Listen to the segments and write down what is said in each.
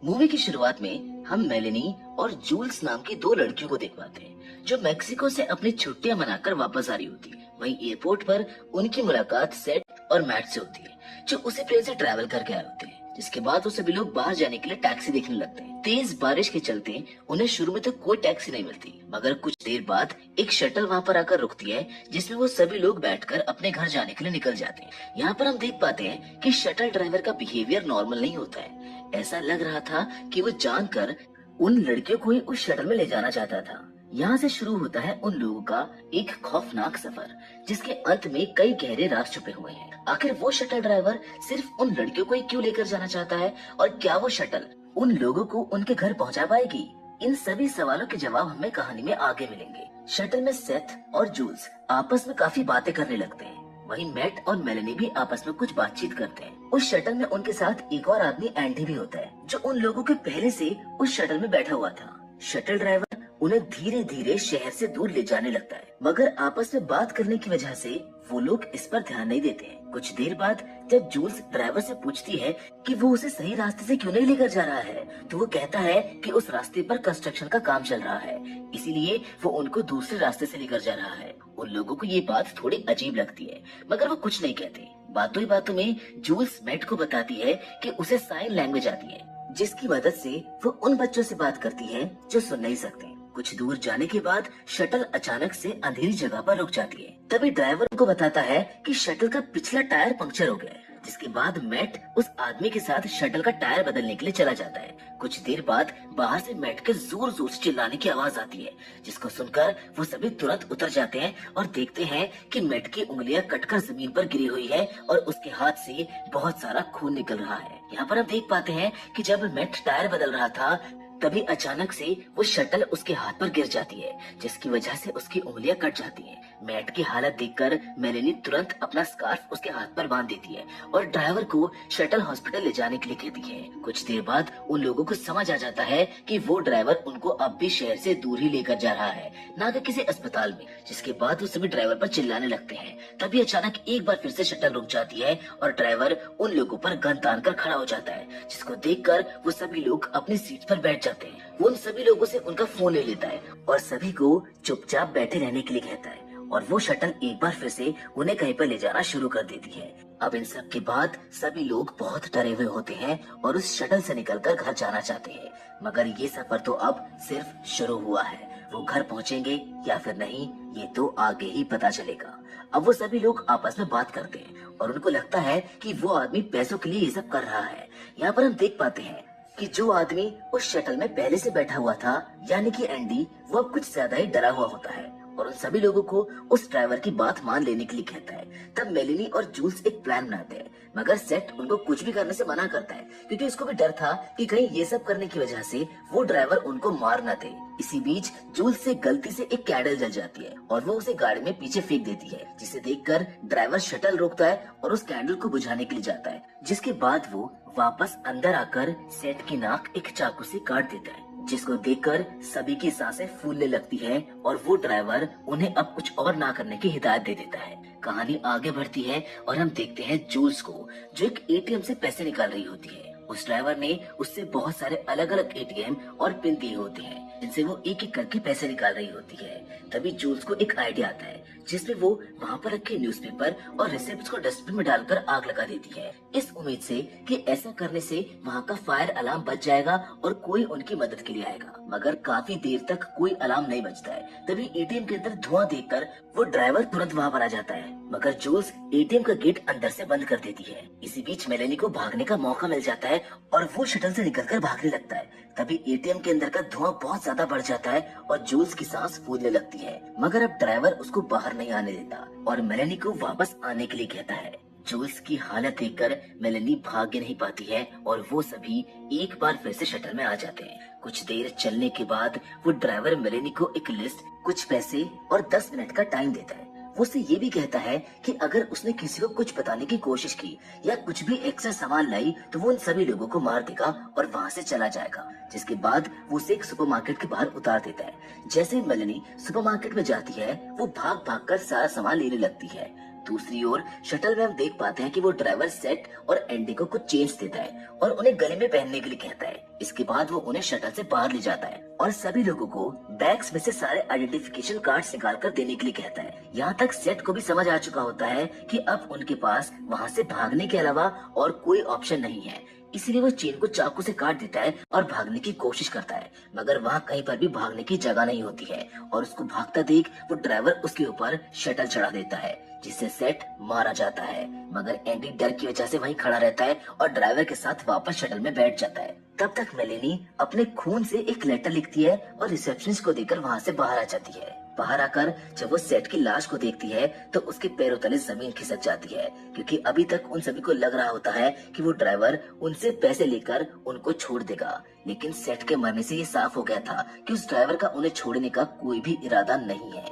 Movie की शुरुआत में हम मेलेनी और जूल्स नाम की दो लड़कियों को देख पाते हैं जो मेक्सिको से अपनी छुट्टियां मनाकर वापस आ रही होती है। वहीं एयरपोर्ट पर उनकी मुलाकात सेट और मैट से होती है जो उसी प्लेन से ट्रैवल करके आए होते हैं। जिसके बाद वो सभी लोग बाहर जाने के लिए टैक्सी देखने लगते हैं। तेज बारिश के चलते उन्हें शुरू में तो कोई टैक्सी नहीं मिलती, मगर कुछ देर बाद एक शटल वहाँ पर आकर रुकती है जिसमें वो सभी लोग बैठकर अपने घर जाने के लिए निकल जाते हैं। यहाँ पर हम देख पाते हैं कि शटल ड्राइवर का बिहेवियर नॉर्मल नहीं होता है। ऐसा लग रहा था कि वो जानकर उन लड़कियों को ही उस शटल में ले जाना चाहता था। यहाँ से शुरू होता है उन लोगों का एक खौफनाक सफर जिसके अंत में कई गहरे राज छुपे हुए हैं। आखिर वो शटल ड्राइवर सिर्फ उन लड़कियों को ही क्यों लेकर जाना चाहता है और क्या वो शटल उन लोगों को उनके घर पहुंचा पाएगी? इन सभी सवालों के जवाब हमें कहानी में आगे मिलेंगे। शटल में सेथ और जूल्स आपस में काफी बातें करने लगते हैं। वहीं मैट और मेलेनी भी आपस में कुछ बातचीत करते हैं। उस शटल में उनके साथ एक और आदमी एंडी भी होता है जो उन लोगों के पहले से उस शटल में बैठा हुआ था। शटल ड्राइवर उन्हें धीरे धीरे शहर से दूर ले जाने लगता है, मगर आपस में बात करने की वजह से वो लोग इस पर ध्यान नहीं देते हैं। कुछ देर बाद जब जूल्स ड्राइवर से पूछती है कि वो उसे सही रास्ते से क्यों नहीं लेकर जा रहा है, तो वो कहता है कि उस रास्ते पर कंस्ट्रक्शन का काम चल रहा है, इसीलिए वो उनको दूसरे रास्ते से लेकर जा रहा है। उन लोगों को ये बात थोड़ी अजीब लगती है, मगर वो कुछ नहीं कहते। बातों ही बातों में जूल्स मैट को बताती है कि उसे साइन लैंग्वेज आती है, जिसकी मदद से वो उन बच्चों से बात करती है जो सुन नहीं सकते। कुछ दूर जाने के बाद शटल अचानक से अंधेरी जगह पर रुक जाती है। तभी ड्राइवर उनको बताता है कि शटल का पिछला टायर पंक्चर हो गया है। जिसके बाद मैट उस आदमी के साथ शटल का टायर बदलने के लिए चला जाता है। कुछ देर बाद बाहर से मैट के जोर जोर से चिल्लाने की आवाज आती है, जिसको सुनकर वो सभी तुरंत उतर जाते हैं और देखते हैं कि मैट की उंगलियां कटकर जमीन पर गिरी हुई है और उसके हाथ से बहुत सारा खून निकल रहा है। यहाँ पर हम देख पाते हैं कि जब मैट टायर बदल रहा था तभी अचानक से वो शटल उसके हाथ पर गिर जाती है, जिसकी वजह से उसकी उंगलियां कट जाती हैं। मैट की हालत देखकर मेलेनी तुरंत अपना स्कार्फ उसके हाथ पर बांध देती है और ड्राइवर को शटल हॉस्पिटल ले जाने के लिए कहती है। कुछ देर बाद उन लोगों को समझ आ जाता है कि वो ड्राइवर उनको अब भी शहर से दूर ही लेकर जा रहा है, ना कि किसी अस्पताल में। जिसके बाद वो सभी ड्राइवर पर चिल्लाने लगते हैं। तभी अचानक एक बार फिर से शटल रुक जाती है और ड्राइवर उन लोगों पर गन तान कर खड़ा हो जाता है, जिसको देखकर वो सभी लोग अपनी सीट पर बैठ जाते हैं। वो उन सभी लोगों से उनका फोन ले लेता है और सभी को चुपचाप बैठे रहने के लिए कहता है और वो शटल एक बार फिर से उन्हें कहीं पर ले जाना शुरू कर देती है। अब इन सब के बाद सभी लोग बहुत डरे हुए होते हैं और उस शटल से निकलकर घर जाना चाहते हैं, मगर ये सफर तो अब सिर्फ शुरू हुआ है। वो घर पहुंचेंगे या फिर नहीं, ये तो आगे ही पता चलेगा। अब वो सभी लोग आपस में बात करते हैं और उनको लगता है कि वो आदमी पैसों के लिए ये सब कर रहा है। यहाँ पर हम देख पाते हैं कि जो आदमी उस शटल में पहले से बैठा हुआ था, यानी कि एंडी, वो अब कुछ ज्यादा ही डरा हुआ होता है और उन सभी लोगों को उस ड्राइवर की बात मान लेने के लिए कहता है। तब मेलेनी और जूल्स एक प्लान बनाते हैं, मगर सेट उनको कुछ भी करने से मना करता है क्योंकि उसको भी डर था कि कहीं ये सब करने की वजह से वो ड्राइवर उनको मार न दे। इसी बीच जूल्स से गलती से एक कैंडल जल जाती है और वो उसे गाड़ी में पीछे फेंक देती है, जिसे देखकर ड्राइवर शटल रोकता है और उस कैंडल को बुझाने के लिए जाता है। जिसके बाद वो वापस अंदर आकर सेट की नाक एक चाकू से काट देता है, जिसको देखकर सभी की सांसें फूलने लगती है और वो ड्राइवर उन्हें अब कुछ और ना करने की हिदायत दे देता है। कहानी आगे बढ़ती है और हम देखते हैं जूल्स को, जो एक एटीएम से पैसे निकाल रही होती है। उस ड्राइवर ने उससे बहुत सारे अलग अलग एटीएम और पिन दिए होते हैं, जिनसे वो एक एक करके पैसे निकाल रही होती है। तभी जूल्स को एक आइडिया आता है, जिसमें वो वहाँ पर रखे न्यूज़पेपर और रिसिप्ट्स को डस्टबिन में डालकर आग लगा देती है, इस उम्मीद से कि ऐसा करने से वहाँ का फायर अलार्म बच जाएगा और कोई उनकी मदद के लिए आएगा। मगर काफी देर तक कोई अलार्म नहीं बजता है। तभी एटीएम के अंदर धुआं देखकर वो ड्राइवर तुरंत वहाँ पर आ जाता है, मगर जूल्स एटीएम का गेट अंदर से बंद कर देती है। इसी बीच मेलेनी को भागने का मौका मिल जाता है और वो शटल से निकलकर भागने लगता है। तभी एटीएम के अंदर का धुआं बहुत ज्यादा बढ़ जाता है और जूल्स की सांस फूलने लगती है, मगर अब ड्राइवर उसको बाहर नहीं आने देता और मेलेनी को वापस आने के लिए कहता है। जूल्स की हालत देखकर मेलेनी भाग नहीं पाती है और वो सभी एक बार फिर से शटल में आ जाते हैं। कुछ देर चलने के बाद वो ड्राइवर मेलेनी को एक लिस्ट, कुछ पैसे और 10 मिनट का टाइम देता है। वो उससे ये भी कहता है कि अगर उसने किसी को कुछ बताने की कोशिश की या कुछ भी एक्स्ट्रा सामान लाई तो वो उन सभी लोगों को मार देगा और वहाँ से चला जाएगा। जिसके बाद वो उसे एक सुपरमार्केट के बाहर उतार देता है। जैसे ही मेलेनी सुपरमार्केट में जाती है वो भाग भाग कर सारा सामान लेने लगती है। दूसरी ओर शटल में हम देख पाते हैं कि वो ड्राइवर सेट और एंडी को कुछ चेंज देता है और उन्हें गले में पहनने के लिए कहता है। इसके बाद वो उन्हें शटल से बाहर ले जाता है और सभी लोगों को बैग्स में से सारे आइडेंटिफिकेशन कार्ड्स निकाल कर देने के लिए कहता है। यहाँ तक सेट को भी समझ आ चुका होता है कि अब उनके पास वहाँ से भागने के अलावा और कोई ऑप्शन नहीं है, इसीलिए वो चेन को चाकू से काट देता है और भागने की कोशिश करता है, मगर वहाँ कहीं पर भी भागने की जगह नहीं होती है और उसको भागता देख वो ड्राइवर उसके ऊपर शटल चढ़ा देता है, जिससे सेट मारा जाता है। मगर एंडी डर की वजह से वहीं खड़ा रहता है और ड्राइवर के साथ वापस शटल में बैठ जाता है। तब तक मेलेनी अपने खून से एक लेटर लिखती है और रिसेप्शनिस्ट को देकर वहाँ से बाहर आ जाती है। बाहर आकर जब वो सेट की लाश को देखती है तो उसके पैरों तले जमीन खिसक जाती है, क्योंकि अभी तक उन सभी को लग रहा होता है कि वो ड्राइवर उनसे पैसे लेकर उनको छोड़ देगा, लेकिन सेट के मरने से ये साफ हो गया था कि उस ड्राइवर का उन्हें छोड़ने का कोई भी इरादा नहीं है।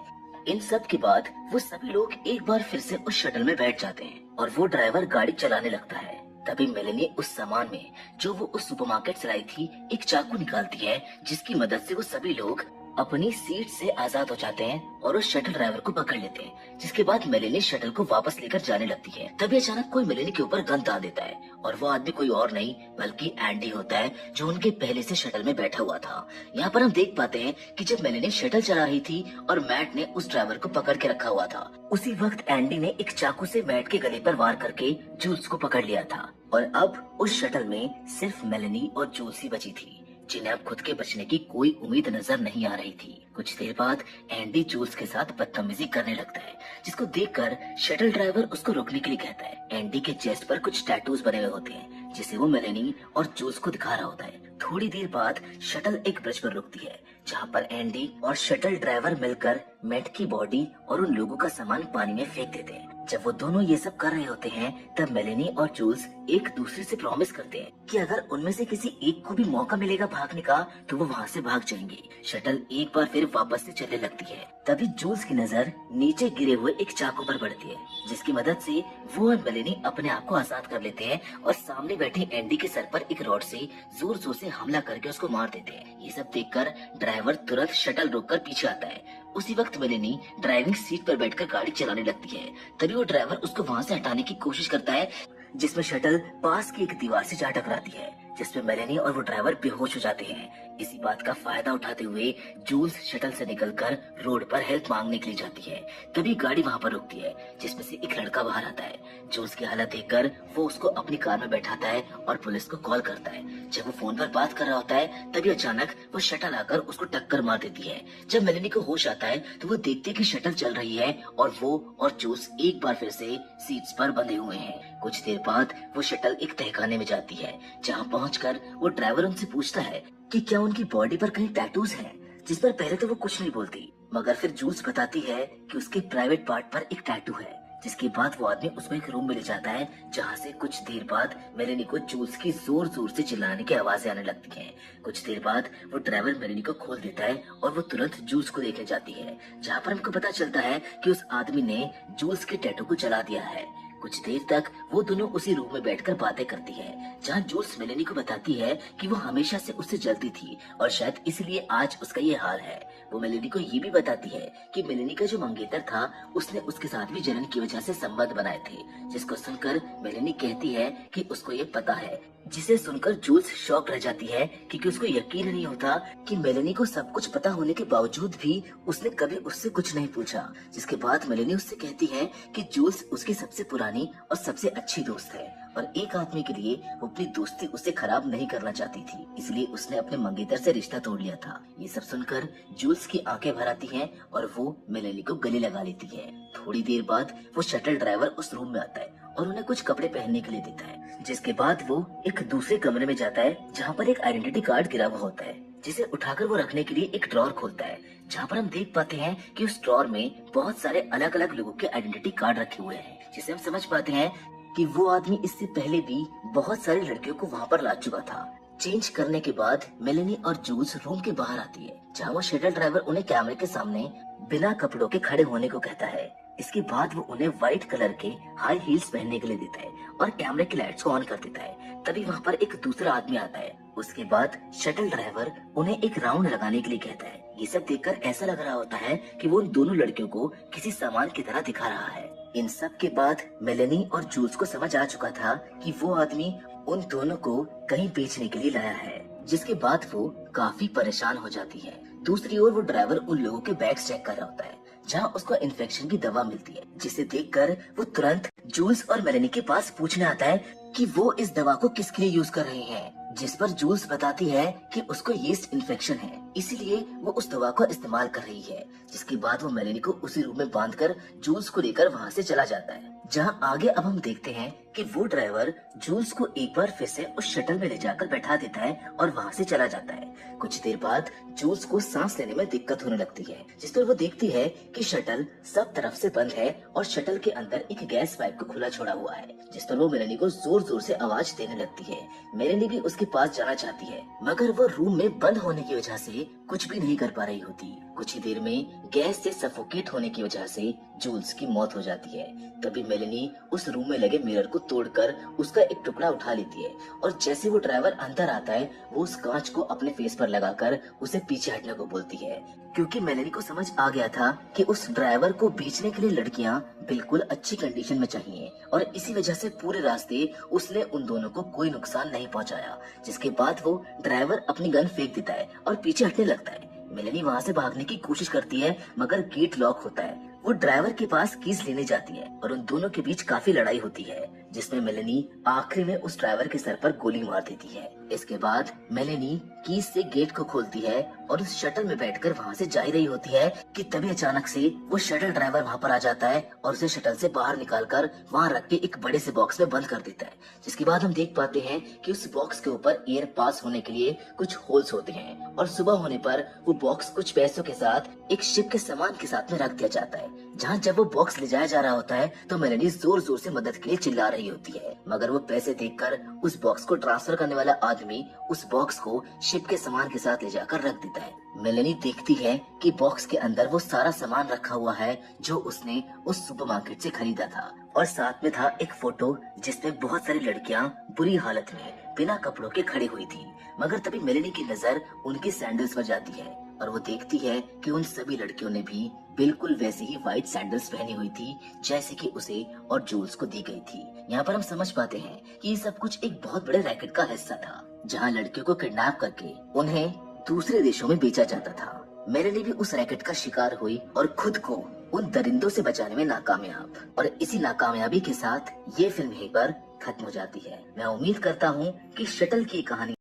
इन सब के बाद वो सभी लोग एक बार फिर से उस शटल में बैठ जाते हैं और वो ड्राइवर गाड़ी चलाने लगता है। तभी मेलेनी उस सामान में जो वो उस सुपरमार्केट से लाई थी एक चाकू निकालती है, जिसकी मदद से वो सभी लोग अपनी सीट से आजाद हो जाते हैं और उस शटल ड्राइवर को पकड़ लेते हैं, जिसके बाद मेलेनी शटल को वापस लेकर जाने लगती है। तभी अचानक कोई मेलेनी के ऊपर गन दाग देता है और वो आदमी कोई और नहीं बल्कि एंडी होता है, जो उनके पहले से शटल में बैठा हुआ था। यहाँ पर हम देख पाते हैं कि जब मेलेनी शटल चला रही थी और मैट ने उस ड्राइवर को पकड़ के रखा हुआ था, उसी वक्त एंडी ने एक चाकू से मैट के गले पर वार करके जूल्स को पकड़ लिया था और अब उस शटल में सिर्फ मेलेनी और जूल्स ही बची थी, जिन्हें अब खुद के बचने की कोई उम्मीद नजर नहीं आ रही थी। कुछ देर बाद एंडी जूल्स के साथ बदतमीजी करने लगता है, जिसको देखकर शटल ड्राइवर उसको रोकने के लिए कहता है। एंडी के चेस्ट पर कुछ टैटूज बने हुए होते हैं, जिसे वो मेलेनी और जूल्स को दिखा रहा होता है। थोड़ी देर बाद शटल एक ब्रिज पर रुकती है, जहाँ पर एंडी और शटल ड्राइवर मिलकर मैट की बॉडी और उन लोगों का सामान पानी में फेंक देते हैं। जब वो दोनों ये सब कर रहे होते हैं तब मेलेनी और जूल्स एक दूसरे से प्रॉमिस करते हैं कि अगर उनमें से किसी एक को भी मौका मिलेगा भागने का तो वो वहाँ से भाग जाएंगे। शटल एक बार फिर वापस से चलने लगती है। तभी जूल्स की नजर नीचे गिरे हुए एक चाकू पर पड़ती है, जिसकी मदद से वो और मेलेनी अपने आप को आजाद कर लेते हैं और सामने बैठे एंडी के सर पर एक रॉड से जोर जोर से हमला करके उसको मार देते हैं। ये सब देखकर ड्राइवर तुरंत शटल रोककर पीछे आता है। उसी वक्त मेलेनी ड्राइविंग सीट पर बैठकर गाड़ी चलाने लगती है। तभी वो ड्राइवर उसको वहाँ से हटाने की कोशिश करता है, जिसमें शटल पास की एक दीवार से जा टकराती है, जिसमें मेलेनी और वो ड्राइवर बेहोश हो जाते हैं। इसी बात का फायदा उठाते हुए जूल्स शटल से निकलकर रोड पर हेल्प मांगने के लिए जाती है। तभी गाड़ी वहाँ पर रुकती है, जिसमें से एक लड़का बाहर आता है। जूल्स की हालत देखकर वो उसको अपनी कार में बैठाता है और पुलिस को कॉल करता है। जब वो फोन पर बात कर रहा होता है तभी अचानक वो शटल आकर उसको टक्कर मार देती है। जब मेलेनी को होश आता है तो वो देखते कि शटल चल रही है और वो और जूल्स एक बार फिर से सीट्स पर बंधे हुए हैं। कुछ देर बाद वो शटल एक तहखाने में जाती है, जहाँ पहुंचकर वो ड्राइवर उनसे पूछता है कि क्या उनकी बॉडी पर कहीं टैटूज हैं, जिस पर पहले तो वो कुछ नहीं बोलती, मगर फिर जूल्स बताती है कि उसके प्राइवेट पार्ट पर एक टैटू है। जिसके बाद वो आदमी उसमें एक रूम में ले जाता है, जहाँ से कुछ देर बाद मेलेनी को जूल्स की जोर जोर से चिल्लाने की आवाजें आने लगती हैं। कुछ देर बाद वो ड्राइवर मेलेनी को खोल देता है और वो तुरंत जूल्स को देखने जाती है, जहाँ पर हमको पता चलता है कि उस आदमी ने जूल्स के टैटू को जला दिया है। कुछ देर तक वो दोनों उसी रूम में बैठकर बातें करती है, जहाँ जूल्स मेलेनी को बताती है कि वो हमेशा से उससे जलती थी और शायद इसलिए आज उसका ये हाल है। वो मेलेनी को ये भी बताती है कि मेलेनी का जो मंगेतर था उसने उसके साथ भी जलन की वजह से संबंध बनाए थे, जिसको सुनकर मेलेनी कहती है कि उसको ये पता है, जिसे सुनकर जूल्स शॉक रह जाती है क्योंकि उसको यकीन नहीं होता कि मेलेनी को सब कुछ पता होने के बावजूद भी उसने कभी उससे कुछ नहीं पूछा। जिसके बाद मेलेनी उससे कहती है कि जूल्स उसकी सबसे पुरानी और सबसे अच्छी दोस्त है और एक आदमी के लिए वो अपनी दोस्ती उससे खराब नहीं करना चाहती थी, इसलिए उसने अपने मंगेतर से रिश्ता तोड़ लिया था। ये सब सुनकर जूल्स की आंखें भर आती हैं और वो मेलेनी को गले लगा लेती है। थोड़ी देर बाद वो शटल ड्राइवर उस रूम में आता है और उन्हें कुछ कपड़े पहनने के लिए देता है, जिसके बाद वो एक दूसरे कमरे में जाता है जहाँ पर एक आइडेंटिटी कार्ड गिरा हुआ होता है, जिसे उठाकर वो रखने के लिए एक ड्रॉर खोलता है, जहाँ पर हम देख पाते हैं कि उस ड्रॉर में बहुत सारे अलग अलग लोगों के आइडेंटिटी कार्ड रखे हुए हैं, जिसे हम समझ पाते हैं कि वो आदमी इससे पहले भी बहुत सारी लड़कियों को वहाँ पर ला चुका था। चेंज करने के बाद मेलेनी और जूल्स रूम के बाहर आती है, जहाँ वो शटल ड्राइवर उन्हें कैमरे के सामने बिना कपड़ों के खड़े होने को कहता है। इसके बाद वो उन्हें व्हाइट कलर के हाई हील्स पहनने के लिए देता है और कैमरे की लाइट्स को ऑन कर देता है। तभी वहाँ पर एक दूसरा आदमी आता है। उसके बाद शटल ड्राइवर उन्हें एक राउंड लगाने के लिए कहता है। ये सब देखकर ऐसा लग रहा होता है कि वो उन दोनों लड़कियों को किसी सामान की तरह दिखा रहा है। इन सब के बाद मेलेनी और जूल्स को समझ आ चुका था कि वो आदमी उन दोनों को कहीं बेचने के लिए लाया है, जिसके बाद वो काफी परेशान हो जाती है। दूसरी ओर वो ड्राइवर उन लोगों के बैग्स चेक कर रहा होता है जहाँ उसको इन्फेक्शन की दवा मिलती है, जिसे देखकर वो तुरंत जूल्स और मेलेनी के पास पूछने आता है कि वो इस दवा को किसके लिए यूज कर रहे हैं। जिस पर जूल्स बताती है कि उसको यीस्ट इन्फेक्शन है, इसीलिए वो उस दवा को इस्तेमाल कर रही है। जिसके बाद वो मेलेनी को उसी रूम में बांधकर जूल्स को लेकर वहाँ से चला जाता है। जहाँ आगे अब हम देखते हैं कि वो ड्राइवर जूल्स को एक बार फिर से उस शटल में ले जाकर बैठा देता है और वहाँ से चला जाता है। कुछ देर बाद जूल्स को सांस लेने में दिक्कत होने लगती है, जिस पर वो देखती है कि शटल सब तरफ से बंद है और शटल के अंदर एक गैस पाइप को खुला छोड़ा हुआ है, जिस पर वो मेलेनी को जोर जोर से आवाज देने लगती है। मेलेनी भी उसके पास जाना चाहती है, मगर वो रूम में बंद होने की वजह से कुछ भी नहीं कर पा रही होती। कुछ ही देर में गैस से सफोकेट होने की वजह से जूल्स की मौत हो जाती है। तभी मेलेनी उस रूम में लगे मिरर को तोड़कर उसका एक टुकड़ा उठा लेती है और जैसे वो ड्राइवर अंदर आता है वो उस कांच को अपने फेस पर लगाकर उसे पीछे हटने को बोलती है, क्योंकि मेलेनी को समझ आ गया था कि उस ड्राइवर को बेचने के लिए लड़कियां बिल्कुल अच्छी कंडीशन में चाहिए और इसी वजह से पूरे रास्ते उसने उन दोनों को कोई नुकसान नहीं पहुंचाया। जिसके बाद वो ड्राइवर अपनी गन फेंक देता है और पीछे हटने लगता है। मेलेनी वहाँ से भागने की कोशिश करती है, मगर गेट लॉक होता है। वो ड्राइवर के पास कीज लेने जाती है और उन दोनों के बीच काफी लड़ाई होती है, जिसमें मेलेनी आखिरी में उस ड्राइवर के सर पर गोली मार देती है। इसके बाद मेलेनी कीज से गेट को खोलती है और उस शटल में बैठकर वहाँ से जा ही रही होती है कि तभी अचानक से वो शटल ड्राइवर वहाँ पर आ जाता है और उसे शटल से बाहर निकालकर वहाँ रख के एक बड़े से बॉक्स में बंद कर देता है। जिसके बाद हम देख पाते हैं कि उस बॉक्स के ऊपर एयर पास होने के लिए कुछ होल्स होते हैं और सुबह होने पर वो बॉक्स कुछ पैसों के साथ एक शिप के सामान के साथ में रख दिया जाता है। जहाँ जब वो बॉक्स ले जाया जा रहा होता है तो मेलेनी जोर जोर से मदद के लिए चिल्ला रही होती है, मगर वो पैसे देखकर उस बॉक्स को ट्रांसफर करने वाला आदमी उस बॉक्स को शिप के सामान के साथ ले जाकर रख देता है। मेलेनी देखती है कि बॉक्स के अंदर वो सारा सामान रखा हुआ है जो उसने उस सुपरमार्केट से खरीदा था और साथ में था एक फोटो जिसमें बहुत सारी लड़कियां बुरी हालत में बिना कपड़ों के खड़ी हुई थी। मगर तभी मेलेनी की नजर उनकी सैंडल्स पर जाती है और वो देखती है कि उन सभी लड़कियों ने भी बिल्कुल वैसी ही व्हाइट सैंडल्स पहनी हुई थी जैसे कि उसे और जूल्स को दी गई थी। यहाँ पर हम समझ पाते हैं कि ये सब कुछ एक बहुत बड़े रैकेट का हिस्सा था, जहाँ लड़कियों को किडनैप करके उन्हें दूसरे देशों में बेचा जाता था। मेलेनी भी उस रैकेट का शिकार हुई और खुद को उन दरिंदों से बचाने में नाकामयाब, और इसी नाकामयाबी के साथ ये फिल्म यहीं पर खत्म हो जाती है। मैं उम्मीद करता हूँ कि शटल की कहानी